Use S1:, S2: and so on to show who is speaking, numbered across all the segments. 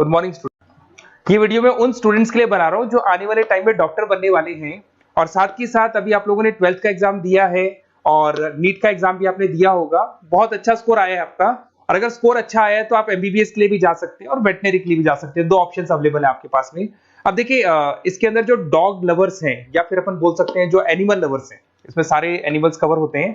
S1: Good morning student. ये video मैं उन स्टूडेंट्स के लिए बना रहा हूँ जो आने वाले टाइम में डॉक्टर बनने वाले हैं और साथ ही साथ अभी आप लोगों ने 12th का एग्जाम दिया है और नीट का एग्जाम भी आपने दिया होगा। बहुत अच्छा स्कोर आया है आपका और अगर स्कोर अच्छा आया है तो आप एमबीबीएस के लिए भी जा सकते हैं और वेटनरी के लिए भी जा सकते हैं। दो ऑप्शंस अवेलेबल है आपके पास में। अब देखिए इसके अंदर जो डॉग लवर्स हैं या फिर अपन बोल सकते हैं जो एनिमल लवर्स हैं, इसमें सारे एनिमल्स कवर होते हैं,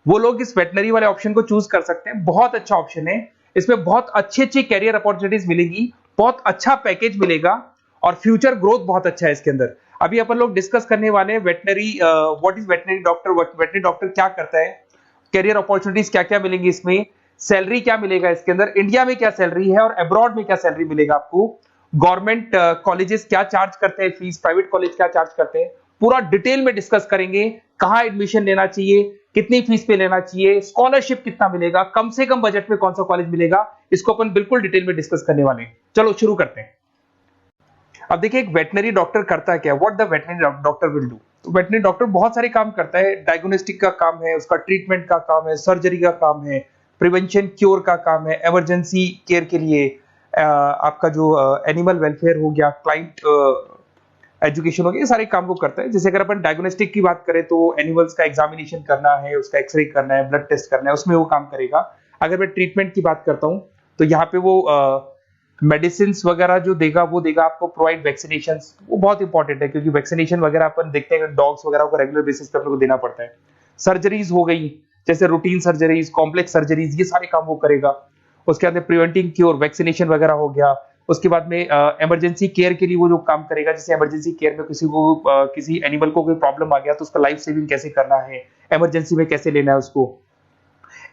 S1: वो लोग इस वेटनरी वाले ऑप्शन को चूज कर सकते हैं। बहुत अच्छा ऑप्शन है, इसमें बहुत अच्छी अच्छी कैरियर अपॉर्चुनिटीज मिलेगी, बहुत अच्छा पैकेज मिलेगा और फ्यूचर ग्रोथ बहुत अच्छा है इसके अंदर। अभी अपन लोग डिस्कस करने वाले हैं veterinary, what is veterinary doctor, veterinary doctor क्या करता है, कैरियर अपॉर्चुनिटीज क्या क्या मिलेंगी इसमें, सैलरी क्या मिलेगा इसके अंदर, इंडिया में क्या सैलरी है और अब्रॉड में क्या सैलरी मिलेगा आपको, गवर्नमेंट कॉलेजेस क्या चार्ज करते हैं फीस, प्राइवेट कॉलेज क्या चार्ज करते हैं, पूरा डिटेल में डिस्कस करेंगे। कहां एडमिशन लेना चाहिए, कितनी फीस पे लेना चाहिए, स्कॉलरशिप कितना मिलेगा, कम से कम बजट में कौन सा कॉलेज मिलेगा, इसको अपन बिल्कुल डिटेल में डिस्कस करने वाले हैं। चलो शुरू करते हैं। अब देखिए एक वेटनरी डॉक्टर करता है क्या, what the veterinary doctor will do. तो वेटनरी डॉक्टर बहुत सारे काम करता है, डायग्नोस्टिक का काम है, उसका ट्रीटमेंट का काम है, सर्जरी का काम है, प्रिवेंशन क्योर का काम है, इमरजेंसी केयर के लिए आपका जो एनिमल वेलफेयर हो गया, क्लाइंट एजुकेशन हो गया, ये सारे काम को करता है। जैसे अगर अपन डायग्नोस्टिक की बात करें तो एनिमल्स का एग्जामिनेशन करना है, उसका एक्सरे करना है, ब्लड टेस्ट करना है, उसमें वो काम करेगा। अगर मैं ट्रीटमेंट की बात करता हूं तो यहाँ पे वो मेडिसिन वगैरह जो देगा वो देगा आपको, प्रोवाइड वैक्सीनेशन, वो बहुत इंपॉर्टेंट है क्योंकि वैक्सीनेशन वगैरह अपन देखते हैं डॉग्स वगैरह को रेगुलर बेसिस पे अपने को देना पड़ता है। सर्जरीज हो गई, जैसे रूटीन सर्जरीज, कॉम्प्लेक्स सर्जरीज, ये सारे काम वो करेगा। उसके बाद प्रिवेंटिंग क्योर, वैक्सीनेशन वगैरह हो गया। उसके बाद में इमरजेंसी केयर के लिए वो जो काम करेगा, जैसे इमरजेंसी केयर में किसी को किसी एनिमल को कोई प्रॉब्लम आ गया तो उसका लाइफ सेविंग कैसे करना है, इमरजेंसी में कैसे लेना है उसको।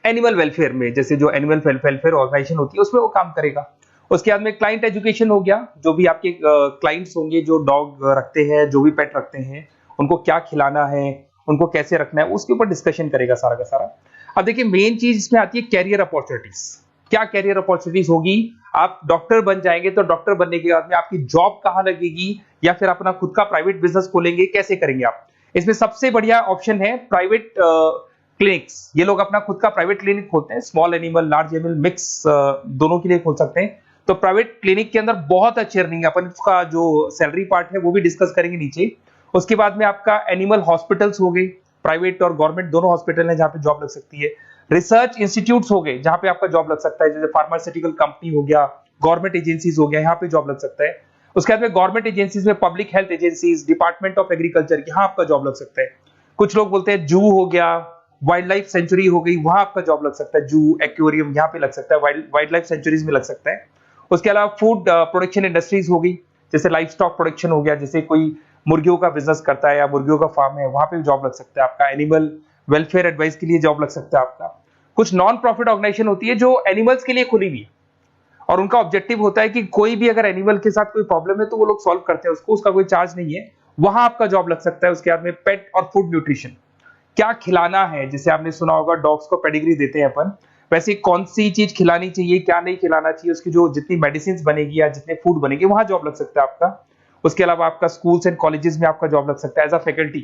S1: एनिमल वेलफेयर में जैसे जो एनिमल वेलफेयर ऑर्गेनाइजेशन होती है उसमें वो काम करेगा। उसके बाद में क्लाइंट एजुकेशन हो गया, जो भी आपके क्लाइंट्स होंगे जो डॉग रखते हैं, जो भी पेट रखते हैं, उनको क्या खिलाना है, उनको कैसे रखना है, उसके ऊपर डिस्कशन करेगा सारा का सारा। अब देखिए मेन चीज इसमें आती है कैरियर अपॉर्चुनिटीज। क्या कैरियर अपॉर्चुनिटीज होगी, आप डॉक्टर बन जाएंगे तो डॉक्टर बनने के बाद में आपकी जॉब कहां लगेगी या फिर अपना खुद का प्राइवेट बिजनेस खोलेंगे, कैसे करेंगे आप। इसमें सबसे बढ़िया ऑप्शन है प्राइवेट क्लिनिक्स। ये लोग अपना खुद का प्राइवेट क्लिनिक खोलते हैं, small animal large animal mix दोनों के लिए खोल सकते हैं। तो प्राइवेट क्लिनिक के अंदर बहुत अच्छी अर्निंग है, अपन उसका जो सैलरी पार्ट है वो भी डिस्कस करेंगे नीचे। उसके बाद में आपका एनिमल हॉस्पिटल्स हो गए, प्राइवेट और गवर्नमेंट दोनों हॉस्पिटल है जहां पे जॉब लग सकती है। रिसर्च इंस्टीट्यूट्स हो गए जहां पे आपका जॉब लग सकता है, जैसे फार्मास्यूटिकल कंपनी हो गया, गवर्नमेंट एजेंसीज हो गया, यहाँ पे जॉब लग सकता है। उसके बाद में गवर्नमेंट एजेंसीज में public health agencies, department of agriculture, यहाँ आपका जॉब लग सकता है। कुछ लोग बोलते हैं जू हो गया, वाइल्ड लाइफ सेंचुरी हो गई, वहां आपका जॉब लग सकता है, जू एक्वेरियम यहाँ पे लग सकता है, वाइल्ड लाइफ सेंचुरीज में लग सकता है। उसके अलावा फूड प्रोडक्शन इंडस्ट्रीज हो गई, जैसे लाइफ स्टॉक प्रोडक्शन हो गया, जैसे कोई मुर्गियों का बिजनेस करता है या मुर्गियों का फार्म है, वहां पे भी जॉब लग सकता है आपका। एनिमल वेलफेयर एडवाइस के लिए जॉब लग सकता है आपका। कुछ नॉन प्रॉफिट ऑर्गेनाइजेशन होती है जो एनिमल्स के लिए खुली हुई है और उनका ऑब्जेक्टिव होता है कि कोई भी अगर एनिमल के साथ कोई प्रॉब्लम है तो वो लोग सॉल्व करते हैं उसको, उसका कोई चार्ज नहीं है, वहां आपका जॉब लग सकता है। उसके बाद में पेट और फूड न्यूट्रिशन, क्या खिलाना है, जैसे आपने सुना होगा डॉग्स को पेडिग्री देते हैं अपन, वैसे कौन सी चीज खिलानी चाहिए, क्या नहीं खिलाना चाहिए, उसकी जो जितनी मेडिसिन बनेगी या जितने फूड बनेंगे वहां जॉब लग सकता है आपका। उसके अलावा आपका स्कूल्स एंड कॉलेजेस में आपका जॉब लग सकता है एज अ फैकल्टी।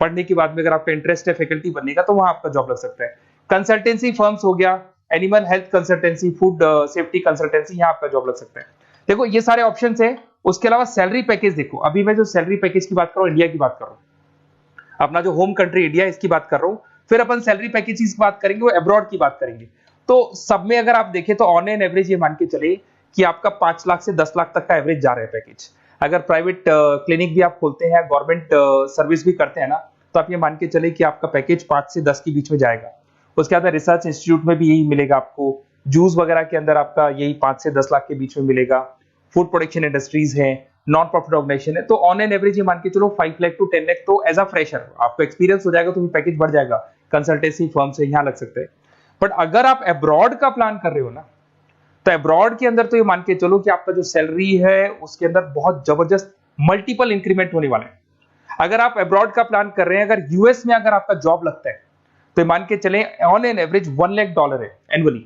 S1: पढ़ने के बाद में अगर आपका इंटरेस्ट है फैकल्टी बनने का तो वहां आपका जॉब लग सकता है। कंसल्टेंसी फर्म्स हो गया, animal health consultancy, food safety consultancy, यहाँ आपका जॉब लग सकता है। देखो ये सारे ऑप्शन है। उसके अलावा सैलरी पैकेज देखो, अभी मैं जो सैलरी पैकेज की बात कर रहा हूँ, इंडिया की बात कर रहा हूँ, अपना जो होम कंट्री इंडिया इसकी बात कर रहा हूँ, फिर अपन सैलरी पैकेज की बात करेंगे, वो अब्रॉड की बात करेंगे। तो सब में अगर आप देखें तो ऑन एन एवरेज ये मान के चले कि आपका 5 लाख से 10 लाख तक का एवरेज जा रहा है पैकेज। अगर प्राइवेट क्लिनिक भी आप खोलते हैं, गवर्नमेंट सर्विस भी करते हैं ना, तो आप ये मान के चले कि आपका पैकेज 5 से 10 के बीच में जाएगा। उसके बाद रिसर्च इंस्टीट्यूट में भी यही मिलेगा आपको, जूस वगैरह के अंदर आपका यही 5 से 10 लाख के बीच में मिलेगा। फूड प्रोडक्शन इंडस्ट्रीज है, नॉन प्रॉफिट ऑर्गेनाइजेशन है, तो ऑन एन एवरेज ये मान के चलो 5 लाख टू 10 लाख, तो एज अ फ्रेशर आपको एक्सपीरियंस हो जाएगा तो पैकेज बढ़ जाएगा। कंसल्टेंसी फर्म से यहाँ लग सकते हैं। बट अगर आप अब्रॉड का प्लान कर रहे हो ना, तो अब्रॉड के अंदर तो ये मान के चलो कि आपका जो सैलरी है उसके अंदर बहुत जबरदस्त मल्टीपल इंक्रीमेंट होने वाले हैं। अगर आप अब्रॉड का प्लान कर रहे हैं, अगर यूएस में अगर आपका जॉब लगता है तो मान के चले ऑन एन एवरेज $1 लाख है एनुअली।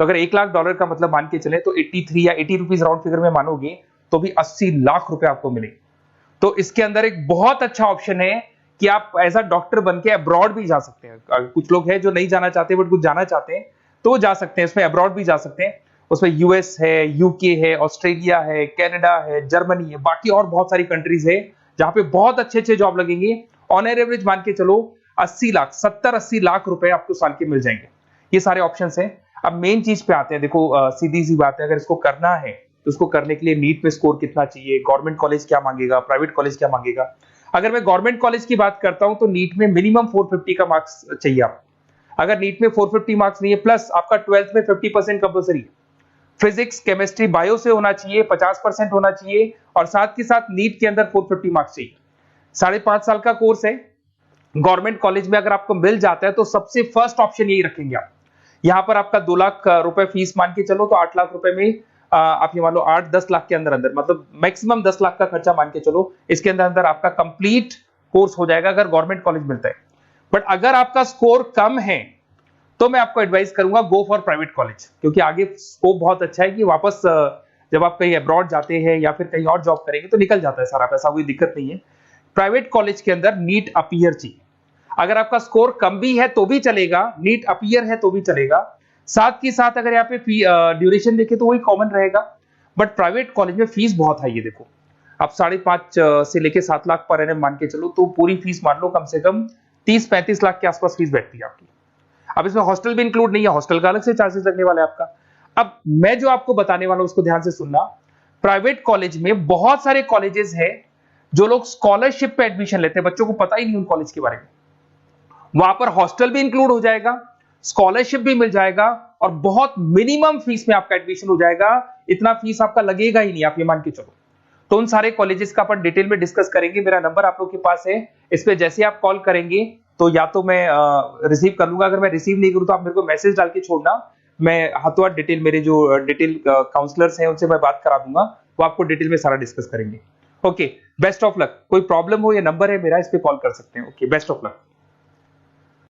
S1: तो अगर $1 लाख का मतलब मान के चले तो 83 या 80 रुपीज राउंड फिगर में मानोगे तो भी 80 लाख रुपए आपको मिले। तो इसके अंदर एक बहुत अच्छा ऑप्शन है कि आप एज अ डॉक्टर बन के अब्रॉड भी जा सकते हैं। कुछ लोग हैं जो नहीं जाना चाहते बट कुछ जाना चाहते हैं तो वो जा सकते हैं, इसमें अब्रॉड भी जा सकते हैं। उसमें यूएस है, यूके है, ऑस्ट्रेलिया है, कनाडा है, जर्मनी है, बाकी और बहुत सारी कंट्रीज है जहां पे बहुत अच्छे अच्छे जॉब लगेंगे। ऑन एवरेज मान के चलो 80 लाख, 70-80 लाख रुपए आपको साल के मिल जाएंगे। ये सारे ऑप्शंस हैं। अब मेन चीज पे आते हैं। देखो सीधी सी बात है, अगर इसको करना है तो उसको करने के लिए नीट में स्कोर कितना चाहिए, गवर्नमेंट कॉलेज क्या मांगेगा, प्राइवेट कॉलेज क्या मांगेगा। अगर मैं गवर्नमेंट कॉलेज की बात करता हूं तो नीट में मिनिमम 450 का मार्क्स चाहिए आपको। अगर नीट में 450 मार्क्स नहीं है, प्लस आपका 12th में 50% कंपल्सरी, फिजिक्स, केमिस्ट्री, बायो से होना चाहिए, 50% होना चाहिए, और साथ के साथ नीट के अंदर 450 मार्क्स चाहिए। 5.5 साल का कोर्स है। गवर्नमेंट कॉलेज में अगर आपको मिल जाता है तो सबसे फर्स्ट ऑप्शन यही रखेंगे आप। यहां पर आपका 2 लाख रुपए फीस मान के चलो तो 8 लाख रुपए में आप ये मान लो 8-10 लाख के अंदर अंदर, मतलब मैक्सिमम 10 लाख का खर्चा मान के चलो, इसके अंदर अंदर आपका कंप्लीट कोर्स हो जाएगा अगर गवर्नमेंट कॉलेज मिलता है। बट अगर आपका स्कोर कम है तो मैं आपको एडवाइस करूंगा गो फॉर प्राइवेट कॉलेज, क्योंकि आगे स्कोप बहुत अच्छा है कि वापस जब आप कहीं अब्रॉड जाते हैं या फिर कहीं और जॉब करेंगे तो निकल जाता है सारा पैसा, कोई दिक्कत नहीं है। प्राइवेट कॉलेज के अंदर नीट अपीयर चाहिए। अगर आपका स्कोर कम भी है तो भी चलेगा, नीट अपीयर है तो भी चलेगा। साथ ही साथ अगर यहाँ पे ड्यूरेशन देखे तो वही कॉमन रहेगा। बट प्राइवेट कॉलेज में फीस बहुत हाई है। देखो आप 5.5 से लेके 7 लाख पर एनम मान के चलो तो पूरी फीस मान लो कम से कम 30-35 लाख के आसपास फीस बैठती है आपकी। अब इसमें हॉस्टल भी इंक्लूड नहीं है, हॉस्टल का अलग से चार्जेस लगने वाला है आपका। अब मैं जो आपको बताने वाला हूं उसको ध्यान से सुनना। प्राइवेट कॉलेज में बहुत सारे कॉलेजेस हैं जो लोग स्कॉलरशिप पे एडमिशन लेते हैं, बच्चों को पता ही नहीं उन कॉलेज के बारे में। वहां पर हॉस्टल भी इंक्लूड हो जाएगा, स्कॉलरशिप भी मिल जाएगा, और बहुत मिनिमम फीस में आपका एडमिशन हो जाएगा। इतना फीस आपका लगेगा ही नहीं, आप ये मान के चलो। तो उन सारे कॉलेजेस का अपन डिटेल में डिस्कस करेंगे। मेरा नंबर आप लोग के पास है, इस पे जैसे आप कॉल करेंगे तो या तो मैं रिसीव कर लूंगा, अगर मैं रिसीव नहीं करूं तो आप मेरे को मैसेज डाल के छोड़ना, मैं हाथों हाथ डिटेल, मेरे जो डिटेल काउंसलर्स हैं उनसे मैं बात करा दूंगा, वो आपको डिटेल में सारा डिस्कस करेंगे। Okay, best of luck. कोई प्रॉब्लम हो, ये नंबर है मेरा, इस पे कॉल कर सकते हैं। Okay, best of luck.